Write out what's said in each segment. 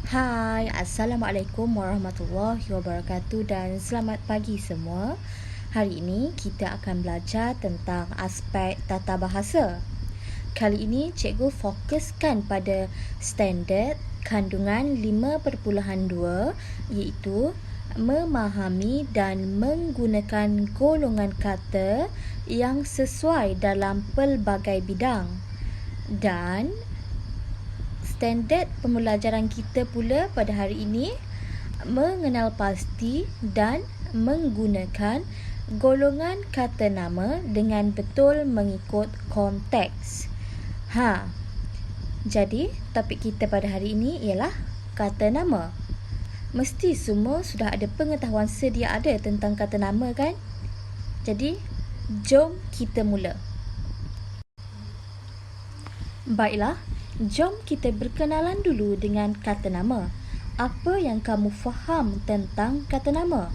Hai, Assalamualaikum warahmatullahi wabarakatuh dan selamat pagi semua. Hari ini kita akan belajar tentang aspek tata bahasa. Kali ini cikgu fokuskan pada standard kandungan 5.2 iaitu memahami dan menggunakan golongan kata yang sesuai dalam pelbagai bidang. Dan standard pembelajaran kita pula pada hari ini mengenal pasti dan menggunakan golongan kata nama dengan betul mengikut konteks. Jadi topik kita pada hari ini ialah kata nama. Mesti semua sudah ada pengetahuan sedia ada tentang kata nama kan? Jadi jom kita mula. Baiklah, jom kita berkenalan dulu dengan kata nama. Apa yang kamu faham tentang kata nama?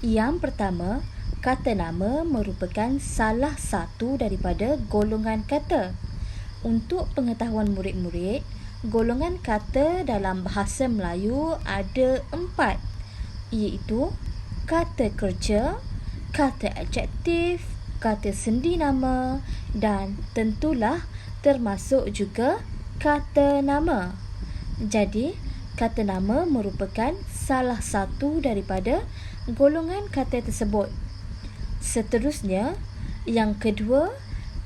Yang pertama, kata nama merupakan salah satu daripada golongan kata. Untuk pengetahuan murid-murid, golongan kata dalam bahasa Melayu ada 4, iaitu kata kerja, kata adjektif, kata sendi nama dan tentulah termasuk juga kata nama. Jadi, kata nama merupakan salah satu daripada golongan kata tersebut. Seterusnya, yang kedua,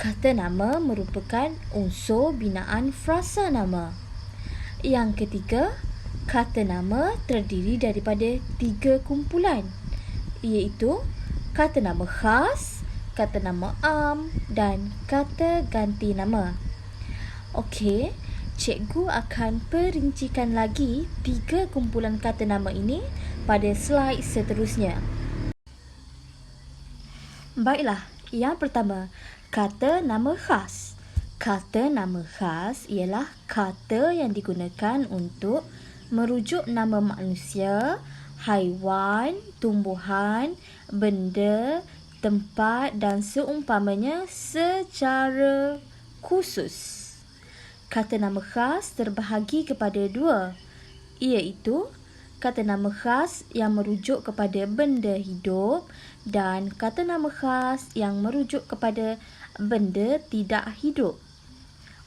kata nama merupakan unsur binaan frasa nama. Yang ketiga, kata nama terdiri daripada 3 kumpulan, iaitu kata nama khas, kata nama am dan kata ganti nama. Okey, cikgu akan perincikan lagi 3 kumpulan kata nama ini pada slide seterusnya. Baiklah, yang pertama, kata nama khas. Kata nama khas ialah kata yang digunakan untuk merujuk nama manusia, haiwan, tumbuhan, benda, tempat dan seumpamanya secara khusus. Kata nama khas terbahagi kepada 2, iaitu kata nama khas yang merujuk kepada benda hidup dan kata nama khas yang merujuk kepada benda tidak hidup.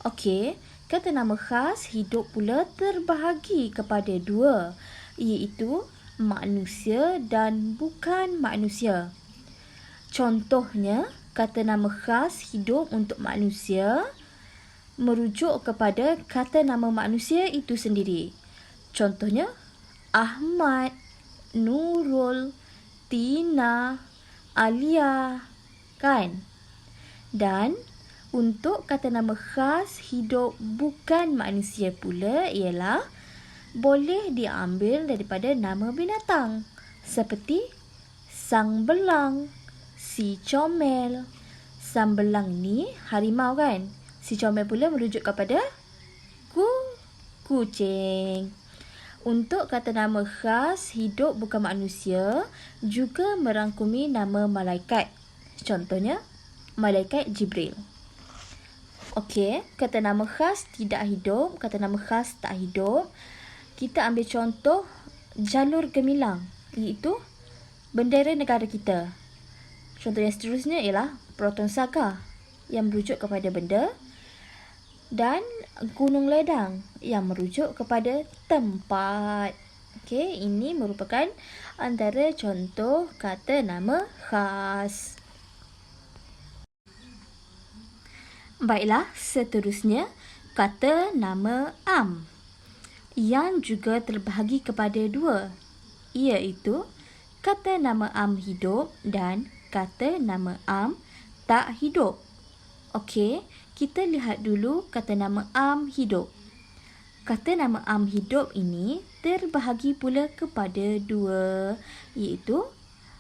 Okey, kata nama khas hidup pula terbahagi kepada 2, iaitu manusia dan bukan manusia. Contohnya, kata nama khas hidup untuk manusia merujuk kepada kata nama manusia itu sendiri. Contohnya, Ahmad, Nurul, Tina, Alia, kan? Dan untuk kata nama khas hidup bukan manusia pula ialah boleh diambil daripada nama binatang seperti sang belang, si comel. Sang belang ni harimau kan? Si comel pula merujuk kepada kucing. Untuk kata nama khas hidup bukan manusia juga merangkumi nama malaikat. Contohnya, malaikat Jibril. Okey, kata nama khas tidak hidup, kata nama khas tak hidup. Kita ambil contoh jalur gemilang, iaitu bendera negara kita. Contoh yang seterusnya ialah Proton Saga yang merujuk kepada benda dan Gunung Ledang yang merujuk kepada tempat. Okey, ini merupakan antara contoh kata nama khas. Baiklah, seterusnya kata nama am yang juga terbahagi kepada 2, iaitu kata nama am hidup dan kata nama am tak hidup. Okey, kita lihat dulu kata nama am hidup. Kata nama am hidup ini terbahagi pula kepada 2, iaitu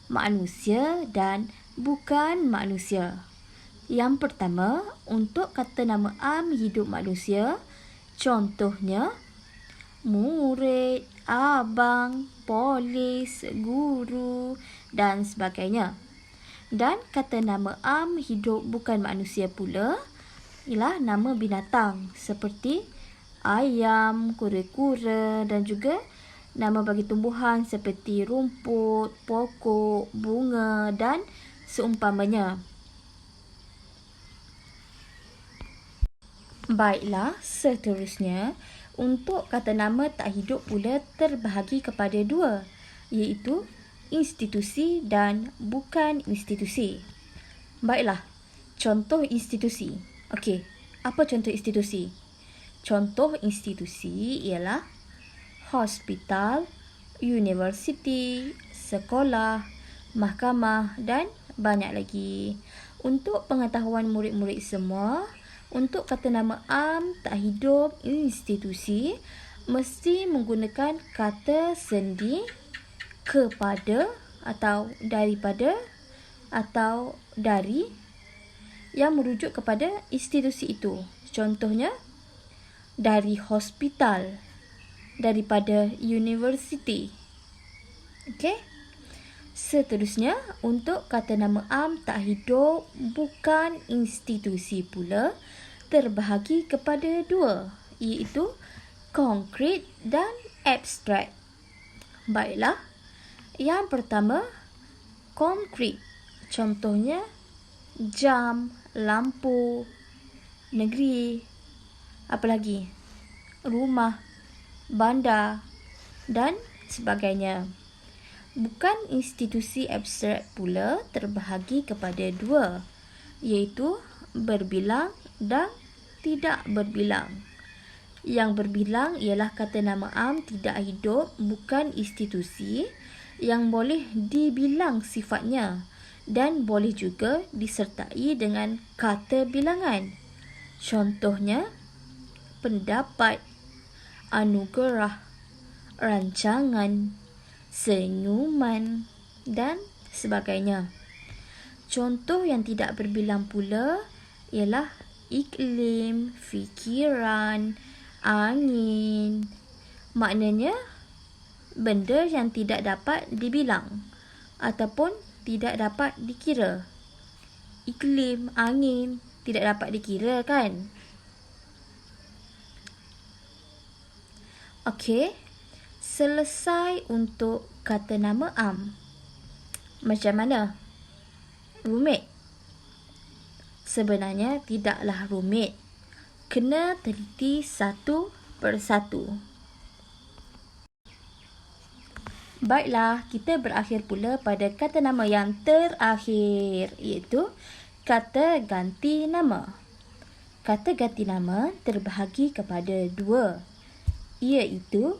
manusia dan bukan manusia. Yang pertama, untuk kata nama am hidup manusia, contohnya murid, abang, polis, guru dan sebagainya. Dan kata nama am hidup bukan manusia pula ialah nama binatang seperti ayam, kura-kura dan juga nama bagi tumbuhan seperti rumput, pokok, bunga dan seumpamanya. Baiklah, seterusnya, untuk kata nama tak hidup pula terbahagi kepada dua, iaitu institusi dan bukan institusi. Baiklah, contoh institusi. Okey, apa contoh institusi? Contoh institusi ialah hospital, universiti, sekolah, mahkamah dan banyak lagi. Untuk pengetahuan murid-murid semua, untuk kata nama tak hidup institusi mesti menggunakan kata sendi kepada atau daripada atau dari yang merujuk kepada institusi itu. Contohnya, dari hospital, daripada universiti. Okey? Seterusnya, untuk kata nama tak hidup bukan institusi pula terbahagi kepada dua, iaitu konkret dan abstrak. Baiklah, yang pertama, konkret. Contohnya, jam, lampu, negeri, apa lagi? Rumah, bandar dan sebagainya. Bukan institusi abstrak pula terbahagi kepada dua, iaitu berbilang dan tidak berbilang. Yang berbilang ialah kata nama tidak hidup bukan institusi yang boleh dibilang sifatnya dan boleh juga disertai dengan kata bilangan. Contohnya, pendapat, anugerah, rancangan, senyuman dan sebagainya. Contoh yang tidak berbilang pula ialah iklim, fikiran, angin. Maknanya, benda yang tidak dapat dibilang ataupun tidak dapat dikira. Iklim, angin tidak dapat dikira kan? Okey, selesai untuk kata nama Macam mana? Rumit? Sebenarnya tidaklah rumit. Kena teliti satu persatu. Baiklah, kita berakhir pula pada kata nama yang terakhir, iaitu kata ganti nama. Kata ganti nama terbahagi kepada dua, iaitu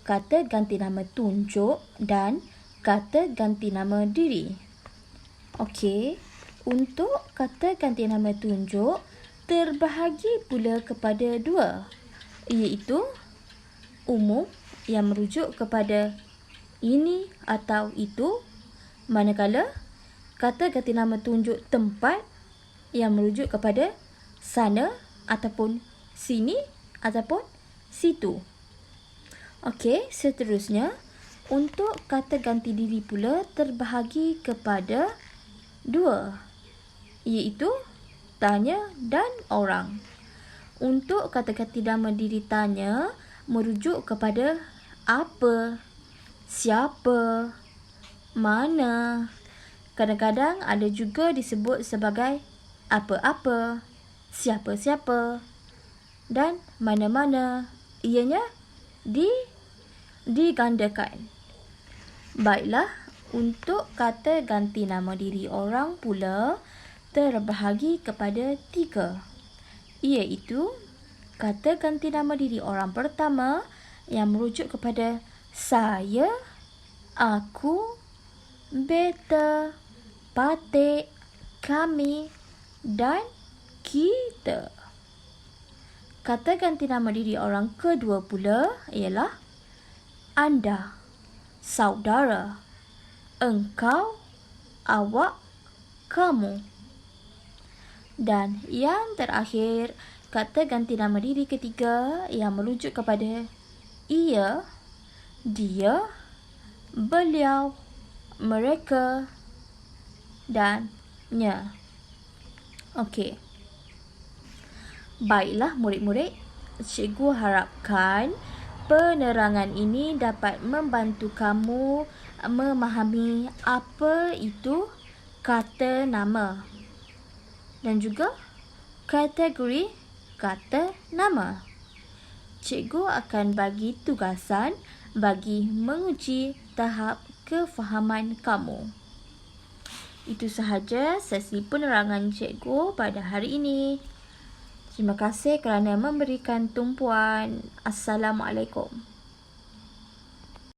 kata ganti nama tunjuk dan kata ganti nama diri. Okey, untuk kata ganti nama tunjuk terbahagi pula kepada dua, iaitu umum yang merujuk kepada ini atau itu, manakala kata ganti nama tunjuk tempat yang merujuk kepada sana ataupun sini ataupun situ. Okey, seterusnya untuk kata ganti diri pula terbahagi kepada dua, iaitu tanya dan orang. Untuk kata ganti nama diri tanya merujuk kepada apa, siapa, mana. Kadang-kadang ada juga disebut sebagai apa-apa, siapa-siapa dan mana-mana. Ianya digandakan. Baiklah, untuk kata ganti nama diri orang pula terbahagi kepada tiga, iaitu kata ganti nama diri orang pertama yang merujuk kepada saya, aku, beta, patik, kami dan kita. Kata ganti nama diri orang kedua pula ialah anda, saudara, engkau, awak, kamu. Dan yang terakhir, kata ganti nama diri ketiga yang merujuk kepada ia, dia, beliau, mereka dan nya. Okey. Baiklah murid-murid, Cikgu harapkan penerangan ini dapat membantu kamu memahami apa itu kata nama dan juga kategori kata nama. Cikgu akan bagi tugasan bagi menguji tahap kefahaman kamu. Itu sahaja sesi penerangan cikgu pada hari ini. Terima kasih kerana memberikan tumpuan. Assalamualaikum.